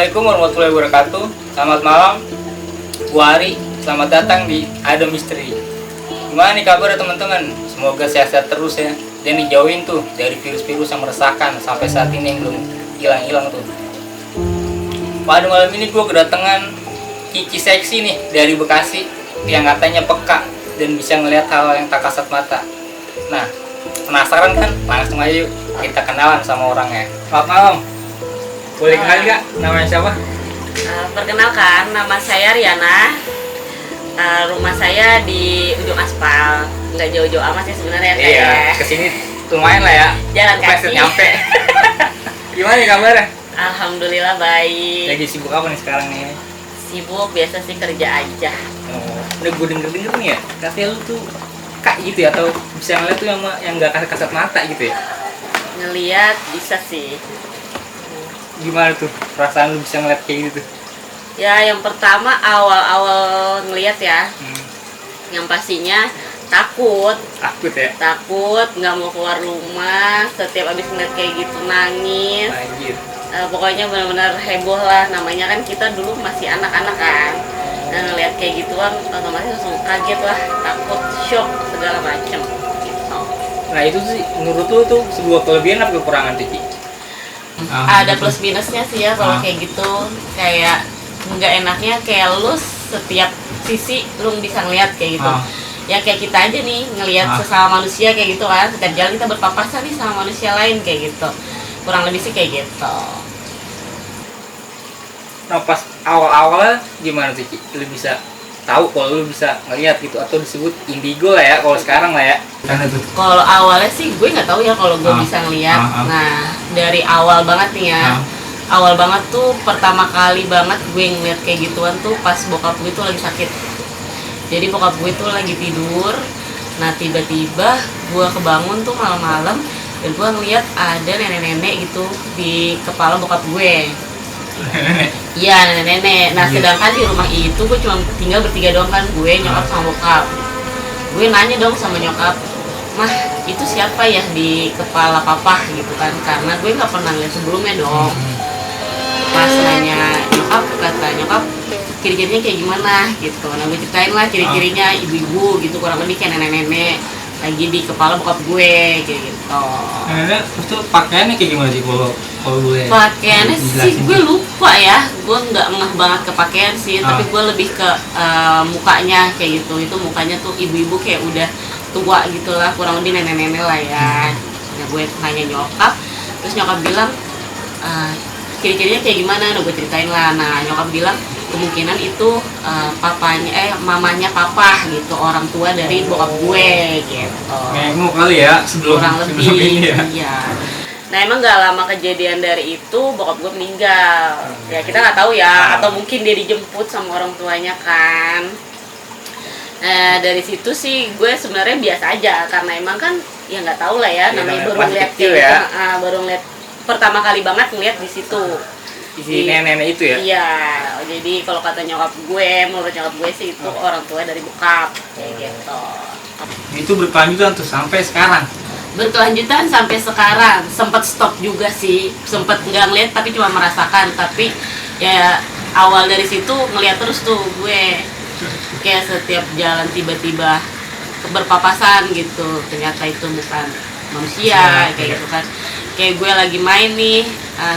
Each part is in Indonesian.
Assalamualaikum warahmatullahi wabarakatuh. Selamat malam, Bu Ari. Selamat datang di Ada Misteri. Gimana nih kabar teman-teman? Semoga sehat-sehat terus ya. Dan dijauhin tuh dari virus-virus yang meresahkan sampai saat ini yang belum hilang-hilang tuh. Pada malam ini gue kedatangan Cici seksi nih dari Bekasi yang katanya peka dan bisa ngelihat hal yang tak kasat mata. Nah, penasaran kan? Langsung aja yuk kita kenalan sama orangnya. Selamat malam. Boleh kenal nggak namanya siapa? Perkenalkan, nama saya Riana. Rumah saya di ujung aspal, nggak jauh-jauh amat sih sebenarnya. Iya, kesini lumayan lah ya. Jalan Pleset kaki. nyampe. Gimana nih kabarnya? Alhamdulillah baik. Lagi sibuk apa nih sekarang nih? Sibuk biasa sih, kerja aja. Oh, udah gue denger nih ya, katanya lu tuh kak gitu ya, atau bisa ngeliat tuh yang nggak kasat mata gitu ya? Ngeliat bisa sih. Gimana tuh perasaan lu bisa ngeliat kayak gitu? Ya, yang pertama awal-awal ngeliat ya, yang pastinya takut, Takut ya? nggak mau keluar rumah. Setiap abis ngeliat kayak gitu nangis. Anjir. Pokoknya benar-benar heboh lah. Namanya kan kita dulu masih anak-anak kan. Nah, ngeliat kayak gituan otomatis langsung kaget lah, takut, shock, segala macem gitu. Nah itu sih menurut lu tuh sebuah kelebihan apa kekurangan tuh, Ci? Ada plus minusnya sih ya kalau kayak gitu. Kayak nggak enaknya kayak lu setiap sisi lu bisa ngeliat kayak gitu. Ya kayak kita aja nih ngelihat sesama manusia kayak gitu kan. Setiap jalan kita berpapasan nih sama manusia lain kayak gitu. Kurang lebih sih kayak gitu. Nah pas awal-awalnya gimana tuh, Ci? Lu bisa tahu kalau lu bisa ngeliat gitu, atau disebut indigo lah ya kalau sekarang lah ya? Karena tuh Kalau awalnya sih gue nggak tahu ya kalau gue bisa ngeliat. Nah, dari awal banget nih ya. Awal banget tuh pertama kali banget gue ngeliat kayak gituan tuh pas bokap gue tuh lagi sakit. Jadi bokap gue tuh lagi tidur. Nah, tiba-tiba gue kebangun tuh malam-malam dan gue ngeliat ada nenek-nenek gitu di kepala bokap gue. Iya, nenek-nenek. Nah, sedangkan di rumah itu gue cuma tinggal bertiga doang kan, gue, nyokap sama bokap. Gue nanya dong sama nyokap, "Mah, itu siapa ya di kepala papa?" gitu kan, karena gue nggak pernah lihat sebelumnya dong. Pas nanya nyokap, kata nyokap, ciri-cirinya kayak gimana gitu. Nah, gue ceritain lah ciri-cirinya ibu-ibu gitu, kurang lebih kayak nenek-nenek lagi di kepala bokap gue kayak gitu. nenek itu pakaiannya kayak gimana sih kalau gue? Pakaiannya sih gue lupa ya, gue nggak ngeh banget ke pakaian sih, tapi gue lebih ke mukanya kayak gitu. Itu mukanya tuh ibu-ibu kayak udah tua gitulah, kurang lebih nenek-nenek lah ya. Nah, gue nanya nyokap, terus nyokap bilang ciri-cirinya kayak gimana. Nah, gue ceritain lah. Nah, nyokap bilang kemungkinan itu mamanya papa gitu, orang tua dari bokap gue gitu. Nengok kali ya Kurang lebih ini ya. iya. Nah, emang gak lama kejadian dari itu bokap gue meninggal. Ya kita nggak tahu ya, atau mungkin dia dijemput sama orang tuanya kan. Nah, dari situ sih gue sebenarnya biasa aja, karena emang kan ya nggak tahu lah ya, namanya baru masih lihat kecil kayak ya. gitu. Baru ngeliat pertama kali banget ngeliat di situ. Isi nenek-nenek itu ya? Iya, jadi kalau kata nyokap gue, menurut nyokap gue sih itu orang tua dari bokap kayak gitu. Itu berkelanjutan tuh sampai sekarang. Berkelanjutan sampai sekarang. Sempat stop juga sih, sempat nggak ngeliat tapi cuma merasakan. Tapi ya awal dari situ ngeliat terus tuh gue, kayak setiap jalan tiba-tiba berpapasan gitu, ternyata itu bukan manusia kayak gitu kan. Kayak gue lagi main nih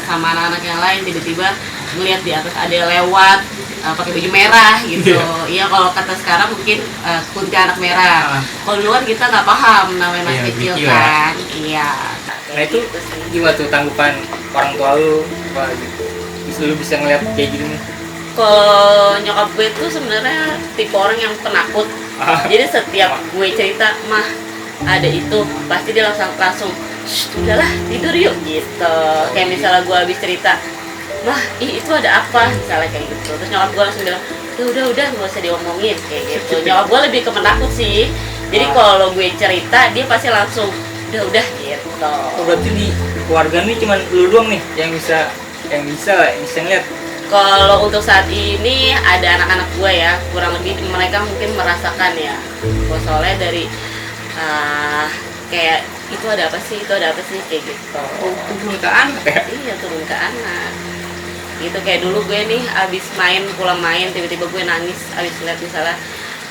sama anak-anak yang lain, tiba-tiba ngeliat di atas ada yang lewat pakai baju merah gitu. Iya, kalau kata sekarang mungkin kuntilanak merah. Kalau dulu kan kita nggak paham, namanya masih kecil kan. Iya. Nah itu gimana tuh tanggapan orang tua lu? Wah gitu, lu bisa ngeliat kayak gini nih? Kalau nyokap gue tuh sebenarnya tipe orang yang penakut. Jadi setiap gue cerita, "Mah, ada itu," pasti dia langsung "Shh, udahlah tidur yuk," gitu. Kayak misalnya gue habis cerita, "Mah, itu ada apa?" misalnya kayak gitu. Terus nyokap gue langsung bilang, udah nggak usah diomongin," kayak gitu. Nyokap gue lebih ke penakut sih. Jadi kalau gue cerita, dia pasti langsung udah gitu. Oh, berarti di keluarga nih cuman lu doang nih yang bisa ngeliat? Kalau untuk saat ini ada anak-anak gue ya, kurang lebih mereka mungkin merasakan ya. Soalnya dari kayak itu ada apa sih kayak gitu. Oh, turun ke anak ya? Iya, turun ke anak gitu. Kayak dulu gue nih abis pulang main tiba-tiba gue nangis abis lihat misalnya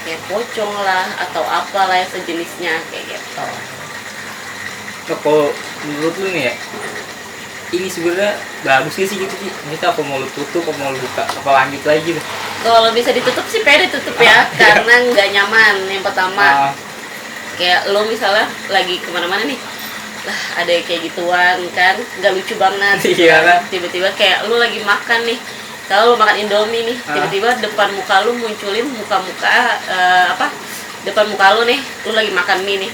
kayak pocong lah atau apalah yang sejenisnya kayak gitu. Kalau menurut lu nih ya, ini sebenarnya bagus sih gitu sih. Kita apa mau lu tutup, apa mau lu buka, apa lanjut lagi tuh? Kalau bisa ditutup sih pede tutup ya, karena nggak nyaman. Yang pertama, kayak lo misalnya lagi kemana-mana nih, lah ada kayak gituan kan, nggak lucu banget. Iya kan? Tiba-tiba kayak lo lagi makan nih, kalau lo makan Indomie nih, tiba-tiba depan muka lo munculin muka-muka depan muka lo nih, lo lagi makan mie nih,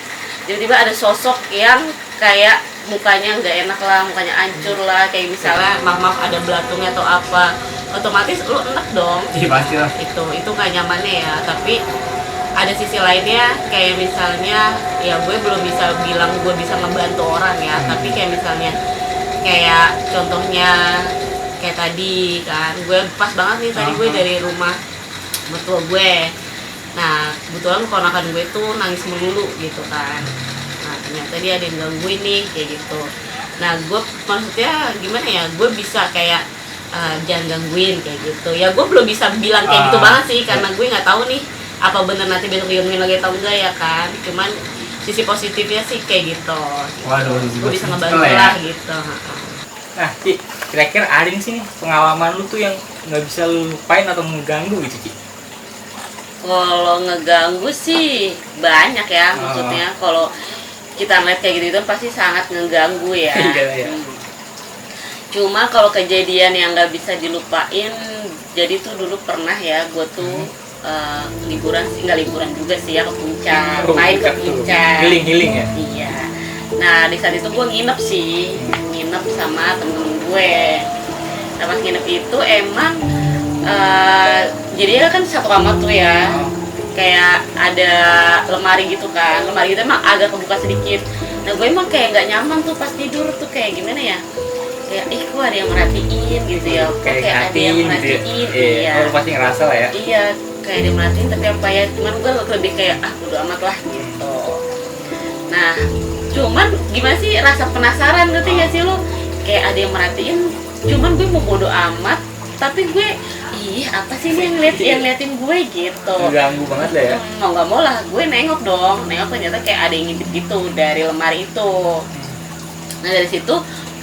tiba-tiba ada sosok yang kayak mukanya nggak enak lah, mukanya hancur lah, kayak misalnya maaf ada belatungnya atau apa, otomatis lu enak dong. Iya pasti lah. Itu nggak nyamannya ya. Tapi ada sisi lainnya, kayak misalnya ya gue belum bisa bilang gue bisa ngebantu orang ya, tapi kayak misalnya kayak contohnya kayak tadi kan, gue pas banget nih tadi gue dari rumah mertua gue. Nah kebetulan keponakan gue tuh nangis melulu gitu kan. Nah ternyata dia ada yang gangguin nih kayak gitu. Nah gue maksudnya gimana ya, gue bisa kayak jangan gangguin kayak gitu ya. Gue belum bisa bilang kayak gitu banget sih, karena gue nggak tahu nih apa bener nanti besok digangguin lagi atau enggak ya kan. Cuman sisi positifnya sih kayak gitu. Waduh, gue bisa ngebantu lah gitu. Nah Ci, kira-kira ada nih sih nih pengalaman lu tuh yang nggak bisa lu lupain atau mengganggu gitu Ci? Kalau ngeganggu sih banyak ya, maksudnya kalau kita ngeliat kayak gitu pasti sangat ngeganggu ya. Cuma kalau kejadian yang nggak bisa dilupain, jadi tuh dulu pernah ya gue tuh liburan sih, nggak liburan juga sih ya, ke puncak, main ke puncak, healing ya. Iya. Nah di saat itu gue nginep sama temen gue. Nah pas nginep itu emang jadi kan satu kamar tuh ya, kayak ada lemari gitu kan, lemari itu emang agak kebuka sedikit. Nah gue emang kayak nggak nyaman tuh pas tidur tuh, kayak gimana ya, kayak kok ada yang merhatiin gitu ya, kok kayak ada yang merhatiin gitu. Iya, lu pasti ngerasa lah ya. Iya, kayak ada yang merhatiin tapi apa ya, cuman gue lebih kayak bodo amat lah gitu. Nah cuman gimana sih, rasa penasaran ngerti gak sih lo, kayak ada yang merhatiin cuman gue mau bodo amat, tapi gue apa sih yang ngeliatin gue gitu, ganggu banget lah ya. Mau nggak mau lah gue nengok ternyata kayak ada yang ngintip gitu dari lemari itu. Nah dari situ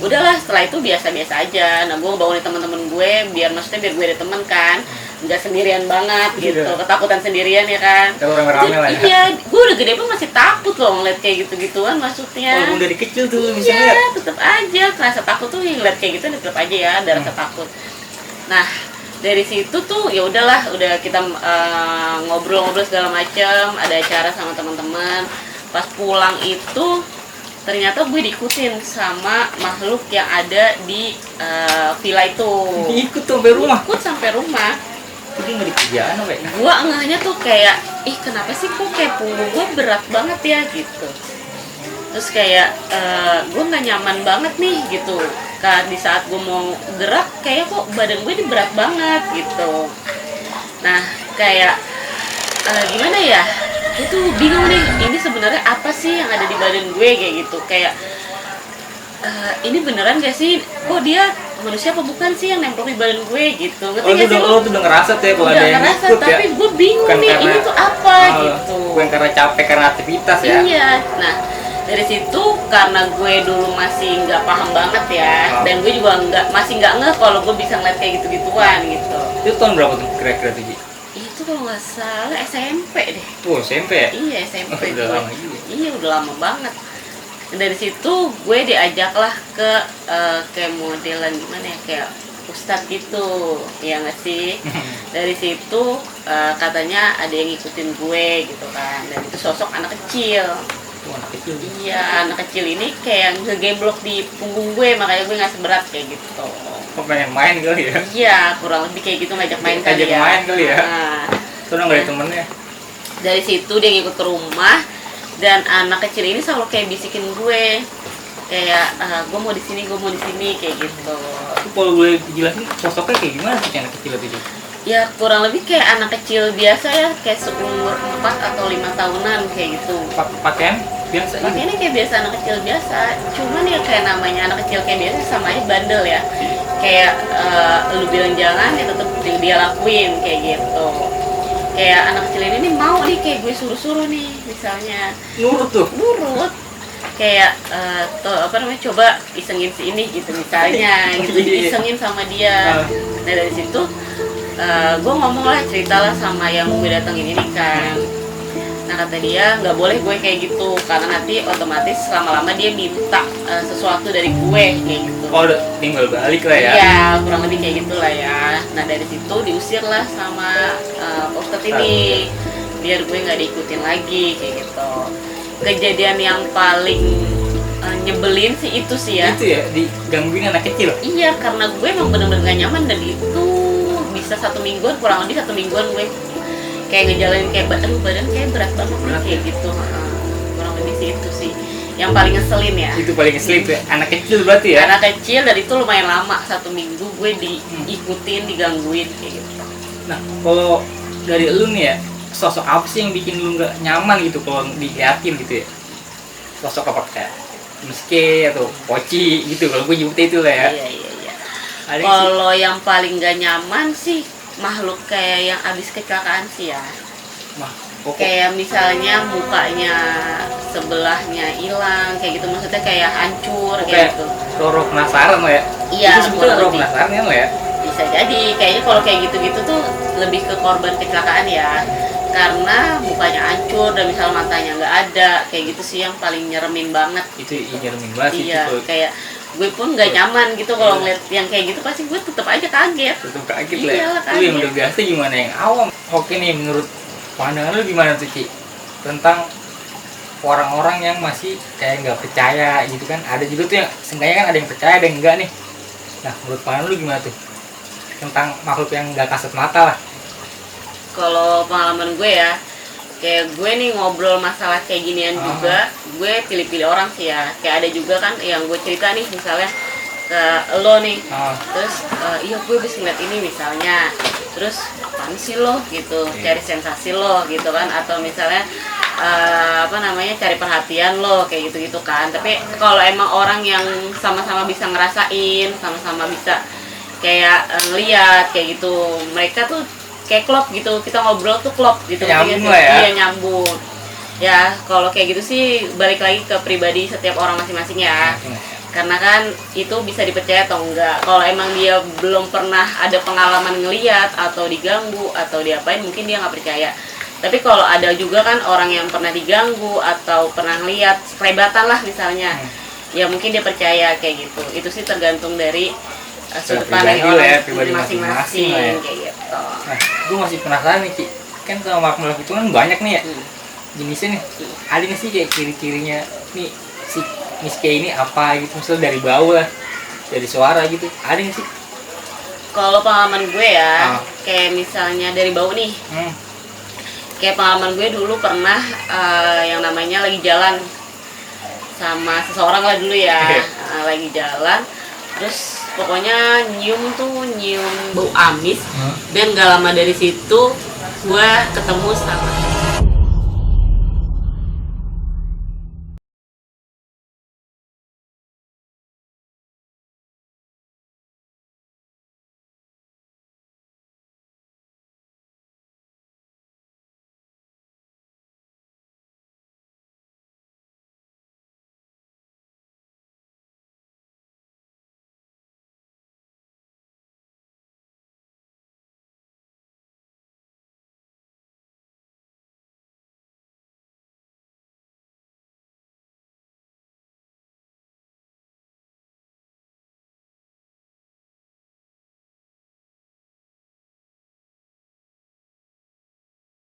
udahlah, setelah itu biasa-biasa aja. Nah gue ngebangunin teman-teman gue biar gue ada teman kan, nggak sendirian banget gitu, ketakutan sendirian ya kan. Kalau rame-rame lah ya. Iya, gue udah gede pun masih takut loh ngeliat kayak gitu-gituan maksudnya. Walaupun dari kecil tuh misalnya. Iya, tetap aja rasa takut tuh, ngeliat kayak gitu tetap aja ya ada rasa takut. Nah dari situ tuh ya udahlah, udah kita ngobrol-ngobrol segala macam, ada acara sama teman-teman. Pas pulang itu ternyata gue diikutin sama makhluk yang ada di villa itu. Ikut sampai rumah? Ikut sampai rumah. Jadi nggak di kerjaan apa ya? Gue ngehnya tuh kayak, kenapa sih kok kayak punggung gue berat banget ya gitu. Terus kayak gue nggak nyaman banget nih gitu. Kan di saat gue mau gerak kayak kok badan gue ini berat banget gitu. Nah kayak gimana ya, itu bingung nih, ini sebenarnya apa sih yang ada di badan gue kayak gitu. Kayak ini beneran gak sih, kok dia manusia apa bukan sih yang nempel di badan gue gitu. Ngerti gak sih lo tuh udah ngerasa tuh ya kalau ada yang ngerasa, ikut tapi ya? gue bingung Bukan nih karena, ini tuh apa gitu. Bukan karena capek, karena aktivitas ya. Iya. Nah dari situ karena gue dulu masih nggak paham banget ya, dan gue juga masih nggak ngeh kalau gue bisa ngeliat kayak gitu-gituan gitu. Itu tahun berapa tuh kira-kira tuh Ji? Itu kalau nggak salah SMP deh. SMP ya? Iya SMP. Udah lama juga. Iya udah lama banget. Dan dari situ gue diajaklah ke kayak modelan gimana ya, kayak ustadz gitu, ya nggak sih. Dari situ katanya ada yang ngikutin gue gitu kan, dan itu sosok anak kecil. Anak kecil. Iya, anak kecil ini kayak ngegemblok di punggung gue, makanya gue nggak seberat kayak gitu. Kok pengen main kali ya? Iya, kurang lebih kayak gitu, ngajak main kali ya. Ngajak main kali ya? Nah, Soalnya nggak ada temennya. dari situ dia ngikut ke rumah, dan anak kecil ini selalu kayak bisikin gue, kayak gue mau di sini kayak gitu. Kalau boleh dijelasin sosoknya kayak gimana sih anak kecil itu? Ya kurang lebih kayak anak kecil biasa ya, kayak seumur 4 atau 5 tahunan kayak gitu. Pakaian? biasa gitu. Makanya kayak biasa anak kecil biasa. Cuman ya kayak namanya anak kecil kayak biasa sama aja bandel ya. Kayak lu bilang jangan ya tetep dia lakuin kayak gitu. Kayak anak kecil ini nih mau nih kayak gue suruh-suruh nih misalnya. Nurut tuh. Nurut. Kayak tuh apa namanya coba isengin si ini gitu misalnya gitu isengin sama dia. Nah dari situ gue ngomong lah ceritalah sama yang gue datengin ini kan. Nah kata dia nggak boleh gue kayak gitu karena nanti otomatis lama-lama dia minta sesuatu dari gue kayak gitu. Oh udah tinggal balik lah ya. Iya kurang lebih kayak gitulah ya. Nah dari situ diusir lah sama Ustadz ini biar gue nggak diikutin lagi kayak gitu. Kejadian yang paling nyebelin sih itu sih ya. Itu ya digangguin anak kecil. Iya karena gue emang bener-bener gak nyaman dan itu bisa 1 mingguan kurang lebih 1 mingguan gue kayak ngejalanin kayak badan kayak berat banget nih kayak gitu. Kurang lebih sih itu sih yang paling ngeselin ya. Itu paling ngeselin ya. Anak kecil berarti ya. Anak kecil dan itu lumayan lama 1 minggu gue diikutin digangguin kayak gitu. Nah kalau dari lu nih ya, sosok apa sih yang bikin lu nggak nyaman gitu kalau diliatin gitu ya? Sosok apa kayak Miske atau Poci gitu kalau gue nyebutnya itu lah ya. Iya. Ada sih. Kalau yang paling gak nyaman sih makhluk kayak yang abis kecelakaan sih ya. Kayak misalnya mukanya sebelahnya hilang kayak gitu maksudnya kayak hancur kayak gitu. Roro penasaran lo ya? Iya, itu sebetulnya Roro penasaran ya lo ya? Bisa jadi kayaknya kalau kayak gitu-gitu tuh lebih ke korban kecelakaan ya. Karena mukanya hancur dan misalnya matanya nggak ada kayak gitu sih yang paling nyeremin banget. Itu nyeremin banget sih. Iya, kayak gue pun nggak nyaman gitu kalau ngeliat yang kayak gitu pasti gue tetap aja kaget. Tetap kaget lah. Iyalah, Lu yang udah biasa gimana yang awam? Oke nih menurut pandangan lu gimana tuh Ci? Tentang orang-orang yang masih kayak nggak percaya gitu kan? Ada juga tuh yang seenggaknya kan ada yang percaya ada yang enggak nih. Nah menurut pandangan lu gimana tuh? Tentang makhluk yang nggak kasat mata lah. Kalau pengalaman gue ya, kayak gue nih ngobrol masalah kayak ginian juga, gue pilih-pilih orang sih ya. Kayak ada juga kan yang gue cerita nih misalnya ke lo nih, terus iya gue bisa ngeliat ini misalnya, terus apaan sih lo gitu, cari sensasi lo gitu kan, atau misalnya cari perhatian lo kayak gitu-gitu kan. Tapi kalau emang orang yang sama-sama bisa ngerasain, sama-sama bisa kayak ngeliat kayak gitu, mereka tuh kayak klop gitu, kita ngobrol tuh klop gitu, nyambung lah ya. Iya nyambung ya. Kalau kayak gitu sih balik lagi ke pribadi setiap orang masing-masing ya, karena kan itu bisa dipercaya atau enggak. Kalau emang dia belum pernah ada pengalaman ngeliat atau diganggu atau diapain mungkin dia nggak percaya. Tapi kalau ada juga kan orang yang pernah diganggu atau pernah ngeliat kelebatan lah misalnya, ya mungkin dia percaya kayak gitu. Itu sih tergantung dari sudut pandang orang ya, pribadi masing-masing ya. Kayak gitu. Nah, gue masih penasaran nih Ci, kan sama makhluk itu kan banyak nih ya jenisnya nih. Ada nggak sih kayak ciri-cirinya nih si Miske ini apa gitu, misalnya dari bau lah, dari suara gitu, ada nggak sih? Kalau pengalaman gue ya, kayak misalnya dari bau nih, kayak pengalaman gue dulu pernah yang namanya lagi jalan sama seseorang lah dulu ya, lagi jalan, terus pokoknya nyium bau amis, dan gak lama dari situ gue ketemu sama